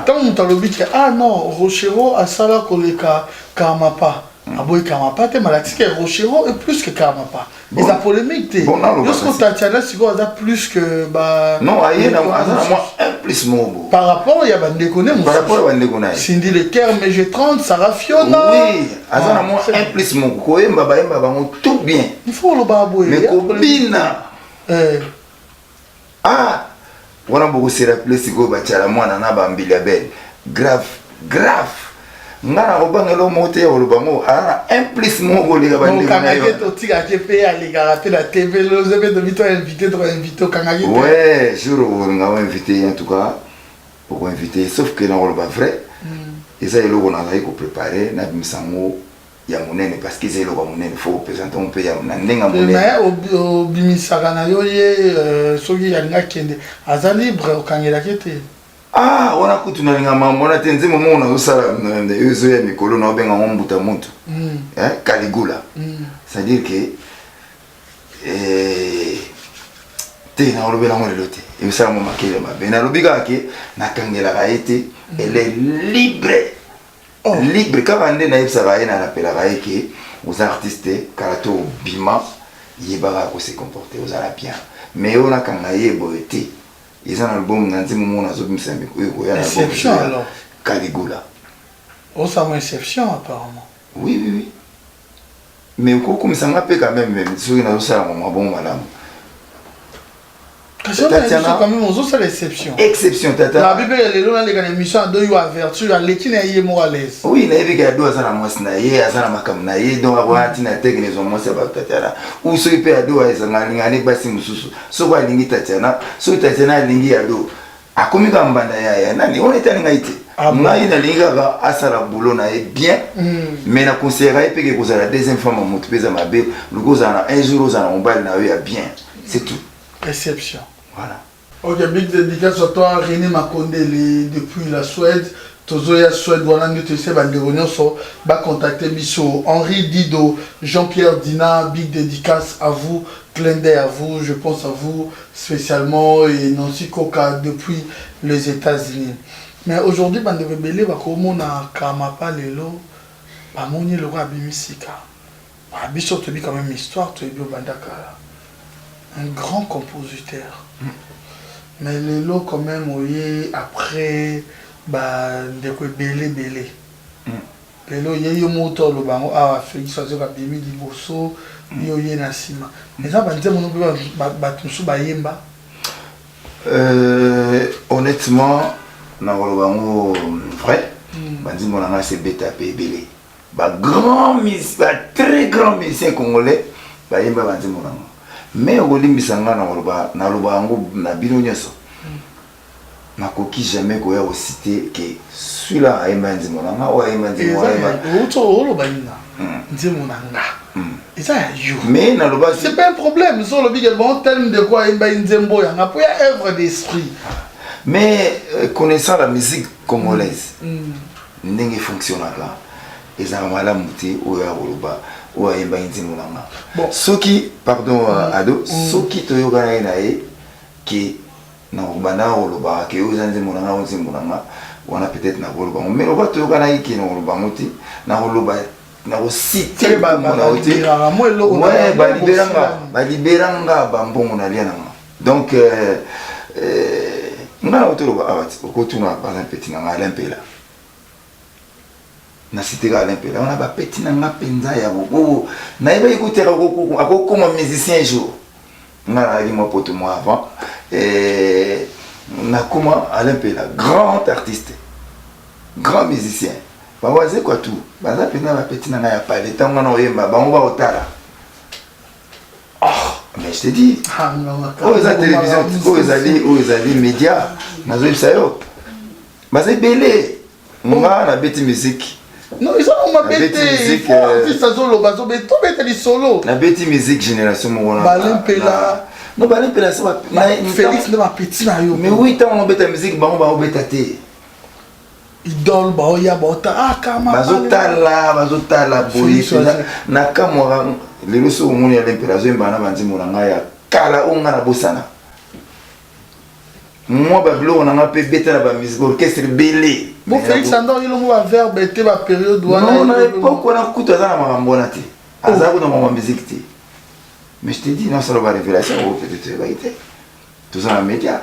Tant on t'a l'obéit que ah non, Rochero a ça là koleka Kamapa. Aboy Kamapa, t'es malade que Rochero est plus que Kamapa. Et la polémique t'es. Lorsque Tatiana c'est quoi, ça plus que bah. Non, aïe, na moi un plus mon. Par rapport il y a bande connaît. Par rapport à bande connaît. Cindy le terme G30, Sarah Fiona. Oui, azana moi un plus mon. Koyemba baemba bango tout bien. Il faut le baboy. Mais copina. Ah, wana beaucoup se rappeler si go bachala mwana na bambila belle. Grave. Ngana obangelo moté o bango ana un plus mon go les bande. Kangake to tika ke pe ali garate la TV le zebe de vito invité Kangake. Ouais, jour on a invité en tout cas pour inviter sauf que non le pas vrai. Et ça il on a préparé na bimisango ya monene parce que c'est le monene faut présenter on peut ya ndenga monene. Mais au bimisaka na yo ye soki ya ngakende aza libre okangela kete. Ah, on a coutu na linga maman na tenze moment on a osala ezo ya mikolo na obenga ngombuta muntu. Caligula. C'est-à-dire que te na olobela ngole lote. Et ça mo makele mabe na lobika ke na kangela ka été elle est libre. Libre quand on est naïf ça va y na appela que aux artistes karato bima yebara ko se comporter aux ala bien mais on a kangaye boete ils ont album nanti momo na zo bimisa miko ko ya exception alors Caligula oh ça une exception apparemment oui mais ko comme ça m'appelle quand même sur na zo ça mo bon madame Tatiana quand même aux autres l'exception. Exception Tata. La Bible elle est là les émissions de yo avertir à l'équine et morales. Oui, na ebi ga do azana mwasna ye azana makam na ye donc awati na teknezo mwasa ba Tatiana. Ou so ipe ado azanga ngani basi mususu. So kwa lingi Tatiana, so Tatiana lingi ado. Akomi ka mbanda ya nani on est allé ite. Ngai na linga ga asala boulot na e bien. Mais na conseillerai pe ke kozala deuxième fois moto peza mabe, luko zana un jour zana ombali na yo ya bien. C'est tout. Exception. Voilà. Ok, big dédicace à toi, René Makondele, depuis la Suède. Tozoya Suède, voilà, nous te sais, va contacter Bisso, Henri Dido, Jean-Pierre Dina, big dédicace à vous, clin d'œil à vous, je pense à vous spécialement, et Nancy Koka depuis les États-Unis. Mais aujourd'hui, Bande Rebelle, va comme on a Kamapa Lelo, va monter le roi Bimisika. Bisso te dit quand même histoire, tu es bien Bandakala. Un grand compositeur. Mais Lelo, quand même, oui, après. Ndeko belé lelo yeyo moto lo bango a Félix Fazo ka bimi liboso yo ye na sima mais ça banze mono ba tusu ba yemba honnêtement na lo bango vrai banze mona nga c'est beta pe belé très grand musicien congolais ba yemba banze mona mais o limbisa nga na lo bango na bino nyoso nakoki jamais koya citer que celui-là a imandi monanga ou a imandi monanga mais c'est pas un problème sur le big bon terme de quoi imba nzembo yanga pour y œuvre d'esprit mais connaissant la musique congolaise ndenge fonctionne là et ça mala muté ou ya roloba ou a imba nzembo monanga bon soki pardon ado soki toyoka na ye qui na bana oloba ke uzanze monanga onzi monanga wana peut-être na oloba mais oloba to kana iki na oloba moti na oloba na citer ba mona oti ouais ba liberanga ba mbongo na liana donc ngana otoloba awati okotuna par exemple petit na Alain Pela na citer Alain Pela on a ba petit na penza ya boko na iba ikutera akokoma musicien jour na ali mo poto moi avant et nakuma Alain Pela grand artiste grand musicien ba waze quoi tout ba za pena ba petit na ya pale tango na oyemba ba on va otala mais je te dis oh la télévision oh les ali médias nazo sayo ba za belé nga na beti musique non ils ont ma bête ça solo bazo beto bête li solo na beti musique génération mo na Alain Pela non Alain Pela c'est pas Félix de ma petite na yo mais oui tant on bête musique ba on va bête té idole ba oya bota kama bazotala boyi na kamora lelo so moni Alain Pela zo mbana banzi molanga ya kala onga na bosana moi bablo on a pe bête na ba musique orchestre belé bon Félix Andor il a vers bête ba période wana non na époque on a kuta za na makambo na te azaku na mama musique te mais je te dis non ça va révélation peut-être va été tout ça dans les médias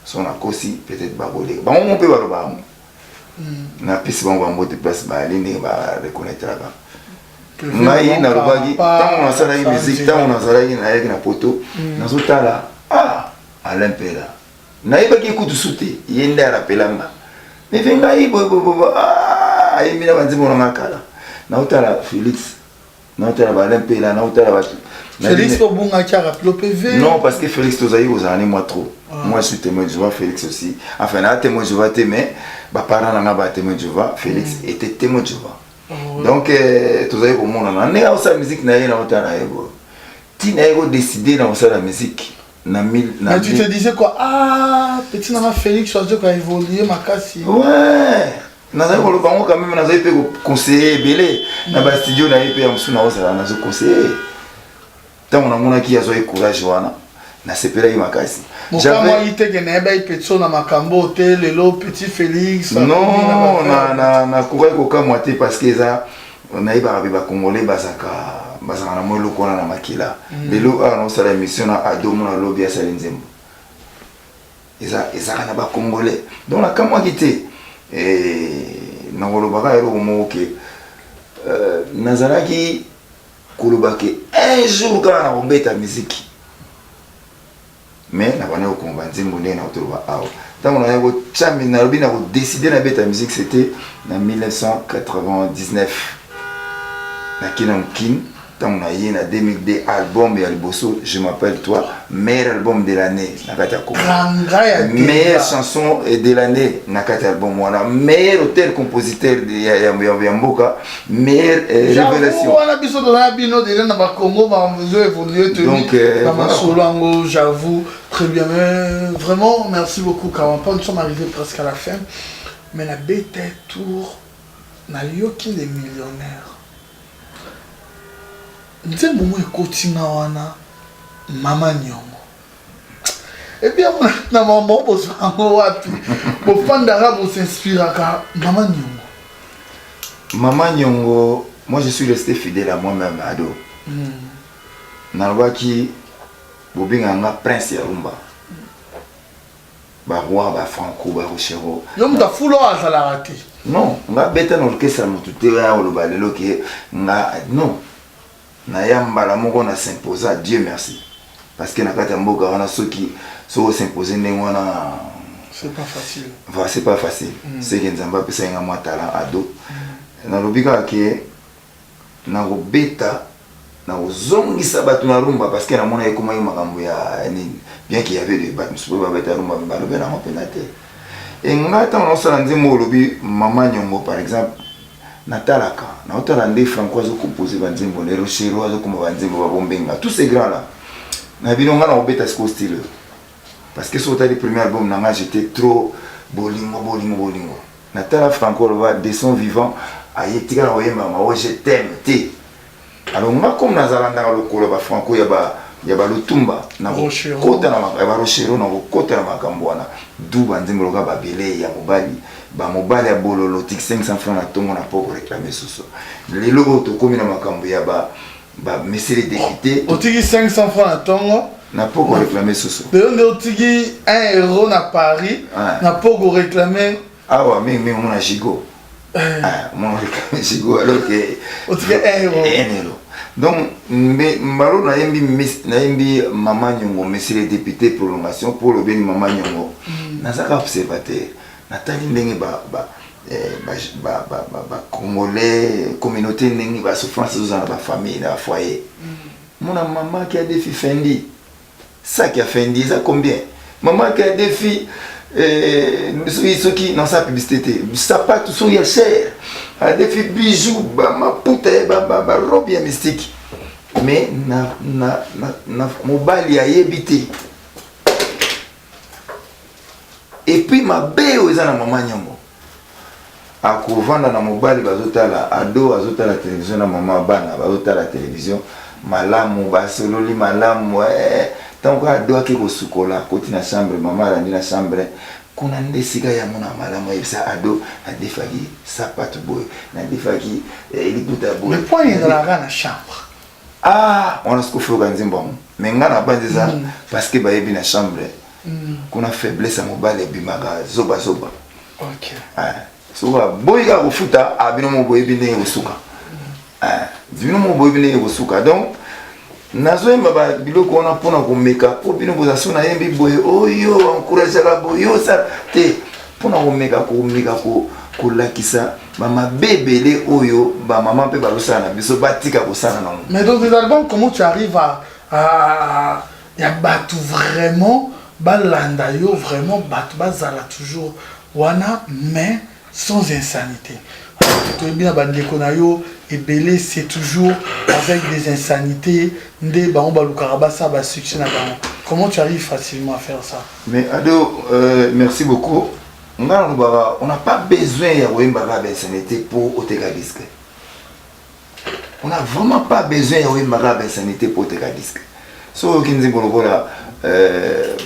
son a aussi peut-être babolé bon on peut voir ba na piste bon va monter place ba ligne ba reconnaître là ngai na lobagi tant on a ça la musique tant on a ça na poto na zotala Alain Pela na iba ki kutu sute yende ala pelanga mais venga ibo ayimina banzimo na kala na utala Félix na utala Alain Pela na utala batu Félix pour bonga kiara le PV non parce que Félix tozayi aux années moi trop moi je suis témoin de Jéhovah Félix aussi enfin là témoin de Jéhovah mais ba parents na ba témoin de Jéhovah Félix était témoin de Jéhovah donc tozayi au monde na nega sa musique na yena utala ego tina ego décider dans la musique. Mais tu te disais quoi? Petit Nana Félix, tu as évolué, ma casse. Ouais! Naza ko bango quand même naza pe conseiller belé na ba studio na pe ya musuna osala nazo conseiller. Tant on a mona ki azo courage wana na sepela makasi. J'avais été que na ba petso na makambo hôtel lelo petit Félix. Non, na courage ko kamwa te parce que ça on a iba ba congolais basaka basana mo lokona na makila lelo on sala mission na adomo na lobby ya salinzembo eza kana ba congolais donc la kamwa kité na kolobaka ero moke nazalaki kolobake un jour kana na kombeta musique mais na bana ko nzembo ndena otoloba awa tant on a ko chambi na lobi na ko décider na beta musique c'était en 1999 na Kinamkin. Tant on a eu en 2002 album et Albosso, je m'appelle toi, meilleur album de l'année, meilleure chanson de l'année, Nakata album, voilà, meilleur auteur compositeur de Yamboka, meilleure révélation. Donc, j'avoue, très bien, mais vraiment, merci beaucoup, car nous sommes arrivés presque à la fin. mais la bête tour na yoki les millionnaires. Nze momo ekotinga wana mama nyongo. Et bien na maman bosango wapi bofandaka bosinspiraka mama nyongo. Mama Nyongo, moi je suis resté fidèle à moi-même, ado. Nalwaki bobinganga prince ya rumba. Ba roi ba franco ba rochero. Yo muta fulo azala te. Non, nga beta na orchestre mutute ya olobalelo ke nga non. Na yamba la moko na s'imposer, Dieu merci. Parce que na kata mboka wana soki so s'imposer ndengwana c'est pas facile. Voilà, c'est pas facile. C'est que Nzamba pesa nga moi talent ado. Na lobika ke na beta na ozongisa batu na rumba parce que na mona ekoma yo makambo ya nini. Bien qu'il y avait des batu so ba beta rumba ba lobe na penate. Et nga ta on sala nzembo lobi mama Nyongo par exemple natalaka na otala ndé Franco zo composer ba nzembo le rochero zo kuma ba nzembo ba bombenga tous ces grands là. Na bino nga na obeta sko style. Parce que sur le premier album nanga j'étais trop bolingo. Natala Franco Lova de son vivant ayetika na oyemba ma je t'aime te. Alors nga comme nazalanda ka lokolo ba Franco ya ba lutumba na kota na ba rochero na kota na makambo wana du ba nzimbo ka ba bele ya mobali ya bololo tik 500 francs na tongo na poko réclamer soso. Lelo to komi na makambo ya ba monsieur les députés. Otiki 500 francs na tongo na poko réclamer soso. De otiki 1 euro na Paris na poko réclamer. Ah ouais, mais on a gigot. Ah, mon réclamer gigot alors que otiki 1 euro. 1 euro. Donc mbalo na yembi Mama Nyongo monsieur les députés prolongation pour le bien Mama Nyongo. Nazaka observateur. Natali ndenge ba congolais communauté ndenge ba souffrance dans la famille dans foyer. Mon maman qui a des filles Fendi. Ça qui a Fendi, ça combien? Maman qui a des filles ceux qui dans sa publicité, ça pas tout sur cher. A des filles bijoux, ma puta ba robe mystique. Mais na mobile ya yebité. Et puis ma béo eza na Mama Nyongo. Akovanda na mobile bazotala ado azotala télévision na mama bana bazotala télévision malamu basololi malamu tant que ado ke kosukola koti na chambre mama la na chambre kuna ndesika ya mona malamu ebisa ado na defaki sapato boy na defaki elikuta boy. Le point est dans la chambre. Ah, on a ce qu'on fait au Ganzimbo. Mais on a pas dit ça parce que bayebi na chambre. Qu'on a faiblesse à mobile et bimaga zoba. Ok. Soba boyga ufuta abino mo boyebi ne usuka. Bino mo boyebi ne usuka. Donc nazo mbaba biloko na pona ko meka po bino bozaso na yembi boye oyo encourager la boyo ça te pona ko meka ko lakisa mama bébélé oyo ba maman pe balosana biso batika ko sana na. Mais dans les albums comment tu arrives à ya batu vraiment balanda yo vraiment batu bazala toujours wana mais sans insanité. Tu es bien bandeko na yo et belé c'est toujours avec des insanités ndé ba on balukara ça ba succès na ba. Comment tu arrives facilement à faire ça? Mais ado merci beaucoup. On n'a pas besoin de insanité pour Otega Disque. On n'a vraiment pas besoin de insanité pour Otega Disque. So kinzi bolobola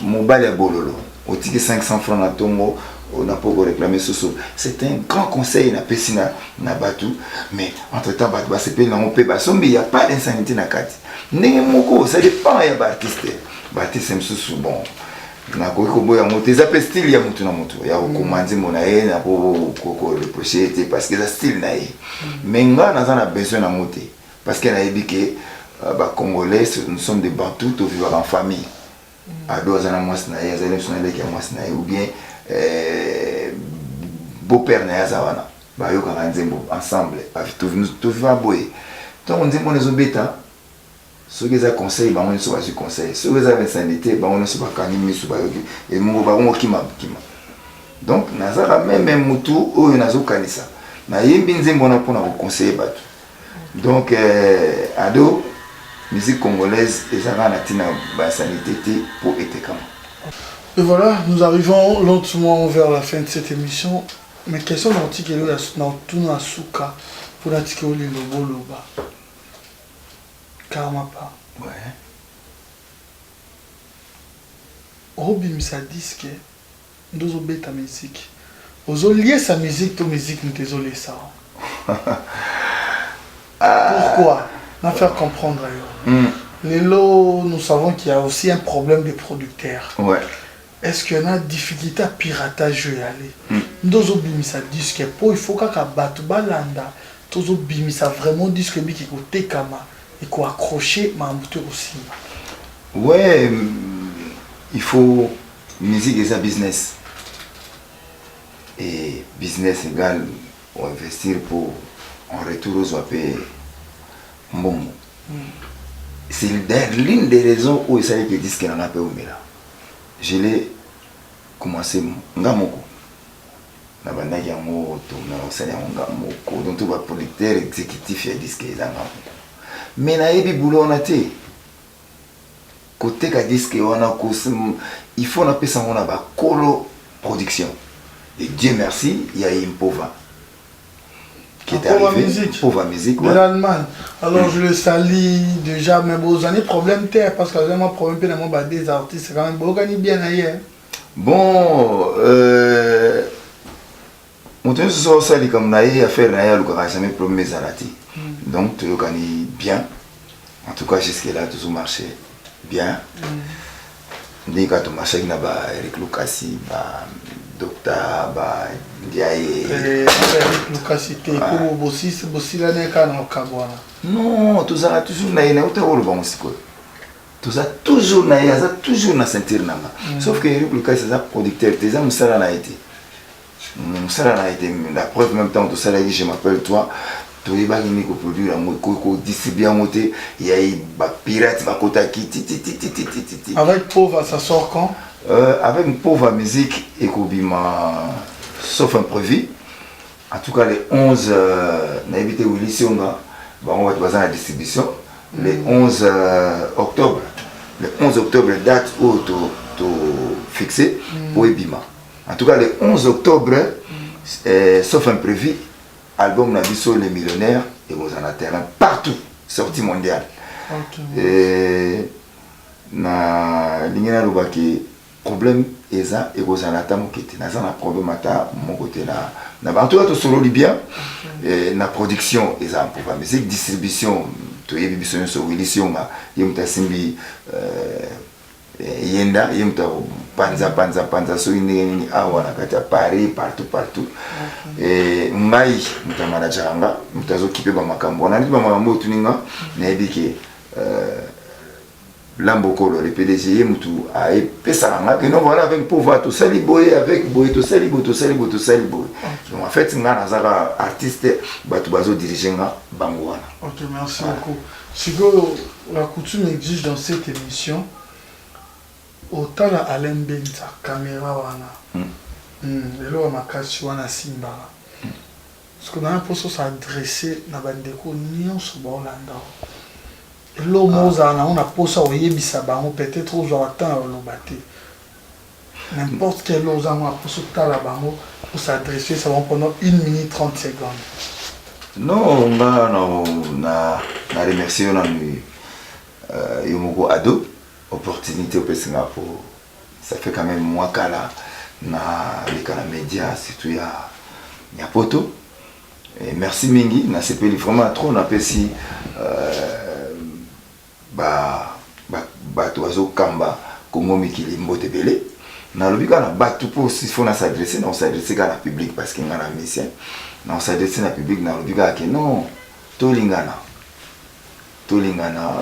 mobile ya bololo. Otiki 500 francs na tongo. On n'a pas réclamé ce saut. C'est un grand conseil na pesina na batu, mais entre temps batu c'est pas on peut il y a pas d'insanité na kati. Ndenge moko ça dépend ya artiste. Artiste msusu bon. Na ko boya moto za style ya mutu na mutu ya komanzi mona ye na ko reprocher parce que ça style na ye. Mais nga na za besoin na moto parce que na yebike ba congolais nous sommes des bantous to vivre en famille. Ado za na mwasi na ye za le ki mwasi na ye ou bien beau-père na yazawana ba yo ka nzembo ensemble tout va boy donc nzembo nezo beta ceux qui ont conseil ba on so ba conseil ceux qui ont insanité ba on so ba kanimi so ba yoki et mungo ba ngo kima donc nazaka même mutu oyo nazo kanisa na yimbi nzembo na pona ko conseiller batu donc ado musique congolaise ezaka na tina ba sanité pour être comme. Et voilà, nous arrivons lentement vers la fin de cette émission. Mais question d'antiquer dans tout na souka pour l'antiquer au loba. Carrément pas. Ouais. Robin sa disque, nous obéit ta musique. Vous lié sa musique, ta musique, nous désolé ça. Pourquoi? On va faire comprendre ailleurs. Les lots, nous savons qu'il y a aussi un problème des producteurs. Ouais. Est-ce qu'il y en a difficulté à piratage y aller? Nous obéit sa disque, il faut qu'à battre balanda. Nous obéit sa vraiment disque qui côté kama et qu'on accrocher ma moteur aussi. Ouais. Il faut musique et ça business. Et business égale on investir pour en retour aux payer bon. C'est l'une des raisons où il s'agit que disque n'en a pas eu là. Je l'ai commencé ngamoko. Na bandaki yango to na osala ngamoko donc tout va producteur exécutif ya disque ya ngamoko. Mais na yebi boulot na te. Côté ka disque wana il faut appeler ça on a ba colo production et Dieu merci il y a Impova qui est arrivé Impova musique de l'Allemagne. Alors je le salue déjà mais vos années problème terre parce que j'ai un problème puis moi des artistes c'est quand même beaucoup bien ailleurs. Bon mon temps ce ça li comme naïe affaire naïe le jamais problème zalati donc tu gagnes bien en tout cas jusque là tout marché bien. Ni quand on marche avec Eric Lucasi, Docteur, Ndiaye. Eric Lucasi, tu es pour bossi la neka na okabwana. Non, tout ça toujours naïe na uta wolo bango siko. Tout ça toujours naïe, ça toujours na sentir nanga. Sauf que Eric Lucasi c'est un producteur, tu sais musala na été. Musala na été la preuve même temps tout ça là je m'appelle toi. Tous les bagues qui produisent la distribuer en moté, il y a des pirates qui avec Pauvre, ça sort quand? Avec une pauvre musique et Kobima, sauf un prévu. En tout cas, les 11 n'habité où ici on va dans la distribution. Les 11 octobre, le 11 octobre, date où tu fixé pour Ebima. En tout cas, le 11 octobre, sauf un prévu. Album Nabiso les millionnaires et vous en a terrain partout sortie mondiale. Et na lingena lobaki problème eza et vous en attend qui était na problème ata mon côté na en tout cas tout solo bien et na production eza pour la musique distribution to yebiso so Willision ma yemta simbi yenda yemta panza so ini awa na kati ya Paris partout et ngai muta manager nga mutazo kipe ba makambo na ndiba makambo tuninga na ebike Lambokolo le PDG mutu a pesa nga que non voilà avec pouvoir tout sali boy avec boy tout sali boy donc en fait nga nazaka artiste batu bazo diriger nga bango wana. OK, merci beaucoup. Sigo la coutume exige dans cette émission autant la Alain Benza caméra wana lelo makasi wana simba parce que na poso s'adresser na bandeko nyonso ba Hollanda lelo moza na on a posa oyebisa bango peut-être aux temps lobate n'importe quel loza on a poso tala bango pour s'adresser ça va pendant 1 minute 30 secondes. Non na remercier on a Yomoko Ado opportunité au Singapour. Ça fait quand même moi kala na les canaux médias surtout il y a poto et merci mingi na CPL vraiment trop na pesi toazo kamba Congo mikili mbote belé na lobika na batu pour si faut na s'adresser na on s'adresser à la public parce qu'il y a un mission na on s'adresser à la public na lobika que non tolingana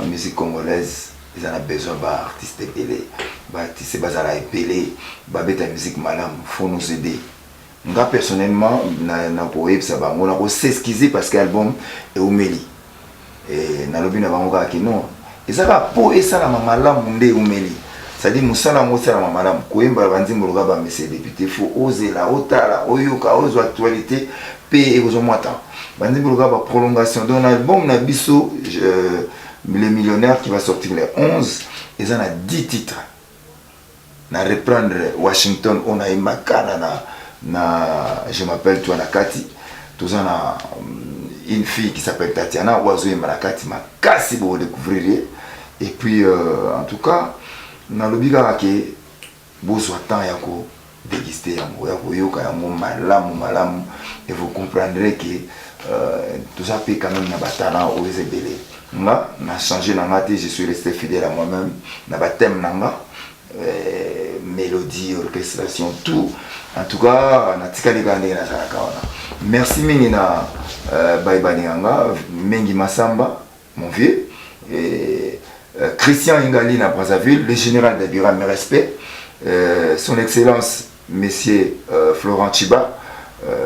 musique congolaise ils en ont besoin d'artistes épelés, d'artistes bazala épelés, babeta musique malam, faut nous aider. Moi personnellement, na poète ça va, on a s'excuser parce que l'album est oumeli. Et na lobi na bangoka que non. Et ça va pour et ça la malam munde oumeli. Ça dit musala la malam, koemba bandi mologa ba monsieur député faut oser la otala, oyoka ozo actualité paix et ozo moita. Bandi mologa ba prolongation d'un album na biso Les Millionnaires qui va sortir les 11, ils en ont 10 titres. Na reprendre Washington, on a Makana, je m'appelle Touana Kati. Tous on a une fille qui s'appelle Tatiana, Oiseau et Malakati, ma casse pour découvrir. Et puis, en tout cas, dans le biga qui besoin temps yako déguster yango yako yoka yango malamu et vous comprendrez que tout ça peut quand même na batala au belé. Nga na changé nanga je suis resté fidèle à moi-même na batem nanga mélodie, orchestration, tout. En tout cas, na tikali gande na sarakawana. Merci mingi na Baibani Anga, Mengi Massamba, mon vieux, et Christian Ingali na Brazzaville, le général d'Abira, mes respects, son excellence, monsieur Florent Chiba,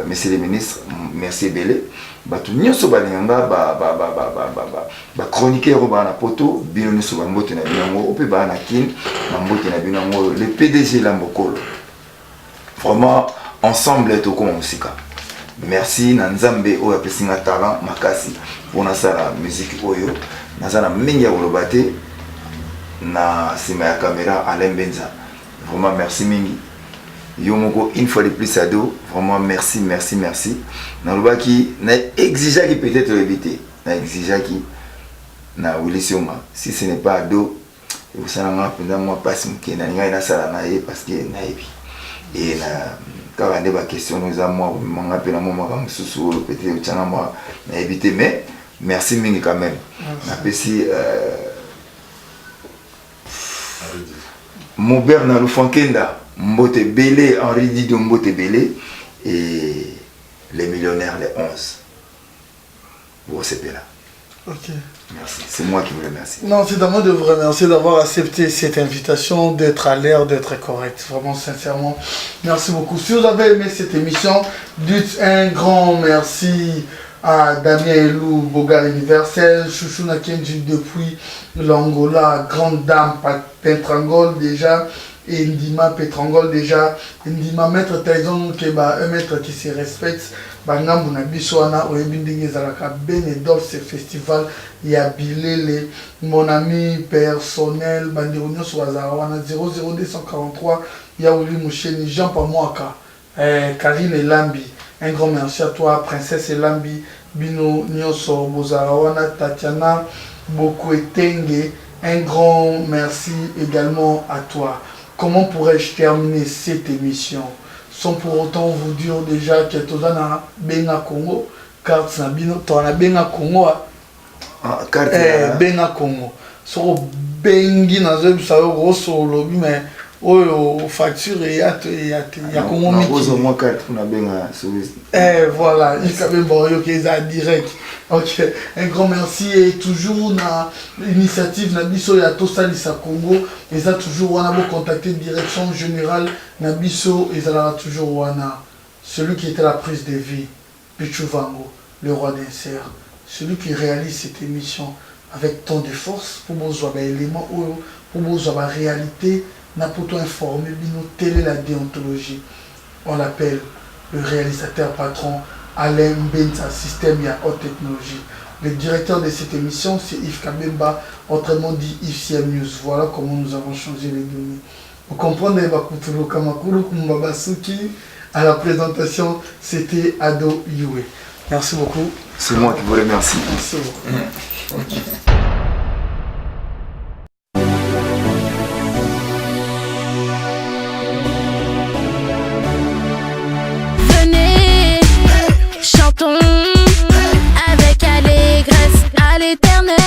messieurs les ministres, merci Belé, batu nyonso balinganga ba chroniqueur ba na poto bino nyonso ba mbote na binango ope ba na kin na mbote na binango le PDG Lambokolo. Vraiment ensemble to comme musika. Merci na Nzambe oyo apesinga talent makasi pour na sala musique oyo nazana mingi ya kolobate na sima ya caméra Alain Benza. Vraiment merci mingi. Yomoko une fois de plus ado, vraiment merci. Na lobaki na exigea qui peut-être éviter, na exigea qui na Wilisioma. Si ce n'est pas ado, vous savez pendant moi passe mke na ngai na sala na ye parce que na ebi. Et na quand on a des questions nous a moi manga pena moi comme sous peut-être tchana moi na éviter mais merci mingi quand même. Na pesi mon Bernard Lufankenda Mbote Belé, Henri Dido Mbote Belé et les millionnaires, les 11. Bon, c'est là. Ok. Merci. C'est moi qui vous remercie. Non, c'est à moi de vous remercier d'avoir accepté cette invitation, d'être à l'air, d'être correct. Vraiment, sincèrement, merci beaucoup. Si vous avez aimé cette émission, dites un grand merci à Damien Elou, Bogar Universel, Chouchouna Kenji depuis l'Angola, grande dame, Pentrangol déjà. Et Ndima Petrangol déjà, Ndima maître Taizon Keba, un maître qui se respecte, Bangambu Nabiswana, Oebindingi Zalaka, Benedol, ce festival, Yabilele, mon ami personnel, Bandirounion Swazarawana, 00243, Yaouli Moucheni, Jean Pamouaka, Karine Elambi, un grand merci à toi, Princesse Elambi, Bino Nyoso, Bozarawana, Tatiana, Bokwetenge, un grand merci également à toi. Comment pourrais-je terminer cette émission sans pour autant vous dire déjà que tu as Benga Congo, car tu as Benga Congo, Benga Congo. Sur Bengi na zo ça au lobby mais oh facture et il y a Congo mais moi carte on a Benga voilà il quand même bon OK ça direct. OK, un grand merci et toujours na initiative na biso ya Tosalisa Congo et ça toujours on a beau contacter direction générale na biso et ça là toujours wana celui qui était la prise de vie Pichu Vango, le roi d'insert, celui qui réalise cette émission avec tant de force pour besoin d'éléments pour besoin de réalité n'a pour toi informer bino telle est la déontologie. On l'appelle le réalisateur patron Alain Benza, système et haute technologie. Le directeur de cette émission, c'est Yves Kabemba, autrement dit Yves CM News. Voilà comment nous avons changé les données. Vous comprenez, à la présentation, c'était Ado Yue. Merci beaucoup. C'est moi qui vous remercie. Merci beaucoup. Chantons avec allégresse à l'éternel.